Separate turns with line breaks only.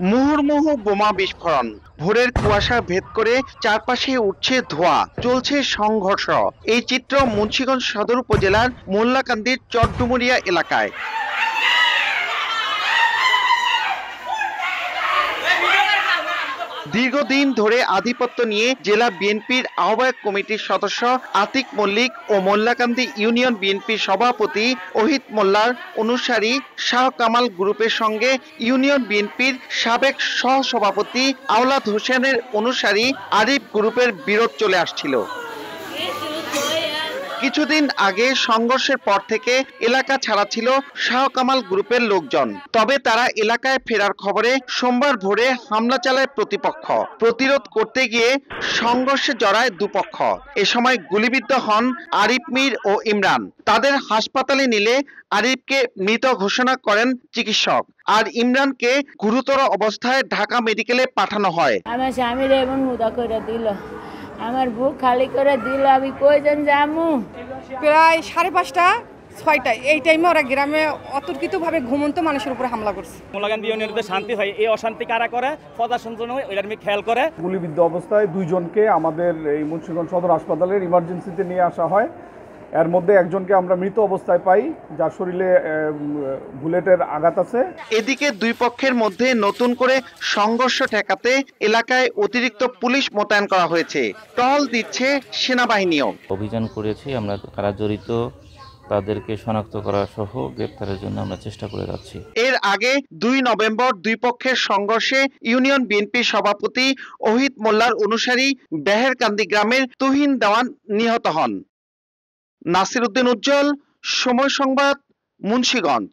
মুহুর্মুহু বোমা বিস্ফোরণ, ভোরের কুয়াশা ভেদ করে চারপাশে উঠছে ধোঁয়া, চলছে সংঘর্ষ। এই চিত্র মুন্সিগঞ্জ সদর উপজেলার মোল্লাকান্দির চরডুমুরিয়া এলাকায়। দীর্ঘদিন ধরে আধিপত্য নিয়ে জেলা বিএনপির আহ্বায়ক কমিটির সদস্য আতিক মল্লিক ও মোল্লাকান্দি ইউনিয়ন বিএনপির সভাপতি ওহিদ মোল্লার অনুসারী শাহ কামাল গ্রুপের সঙ্গে ইউনিয়ন বিএনপির সাবেক সহসভাপতি আওলাদ হোসেনের অনুসারী আরিফ গ্রুপের বিরোধ চলে আসছিল। কিছুদিন আগে সংঘর্ষের পর থেকে এলাকা ছাড়া ছিল শাহ কামাল গ্রুপের লোকজন। তবে তারা এলাকায় ফেরার খবরে সোমবার ভোরে হামলা চালায় প্রতিপক্ষ। প্রতিরোধ করতে গিয়ে সংঘর্ষে জড়ায় দুপক্ষ। এ সময় গুলিবিদ্ধ হন আরিফ মির ও ইমরান। তাদের হাসপাতালে নিলে আরিফকে মৃত ঘোষণা করেন চিকিৎসক, আর ইমরানকে গুরুতর অবস্থায় ঢাকা মেডিকেলে পাঠানো হয়।
আমার স্বামীর এমন হুদা করে দিল, আমার বুক খালি করে দিল, আমি কইজন যামু।
প্রায় 5:30 6টা এই টাইমে ওরা গ্রামে অতর্কিতভাবে ঘুমন্ত মানুষের উপরে হামলা করছে।
মোল্লাকান্দি ইউনিয়নে শান্তি হয়, এই অশান্তি কারা করে, প্রশাসন ওইটার খেয়াল করে।
গুলিবিদ্ধ অবস্থায় দুইজনকে আমাদের এই মুন্সিগঞ্জ সদর হাসপাতালের ইমার্জেন্সিতে নিয়ে আসা হয়। এর মধ্যে একজনকে আমরা মৃত অবস্থায় পাই, যার শরীরে বুলেটের আঘাত আছে।
এদিকে দুই পক্ষের মধ্যে নতুন করে সংঘর্ষ ঠেকাতে এলাকায় অতিরিক্ত পুলিশ মোতায়েন করা হয়েছে। টহল দিচ্ছে সেনাবাহিনীও।
অভিযান করেছি আমরা, কারা জড়িত তাদেরকে শনাক্ত করা সহ গ্রেপ্তারের জন্য আমরা চেষ্টা করে যাচ্ছি।
এর আগে 2 নভেম্বর দুই পক্ষের সংঘর্ষে ইউনিয়ন বিএনপির সভাপতি ওহিদ মোল্লার অনুসারী বেহেরকান্দি গ্রামের তুহিন দেওয়ান নিহত হন। নাসির উদ্দিন উজ্জ্বল, সময় সংবাদ, মুন্সিগঞ্জ।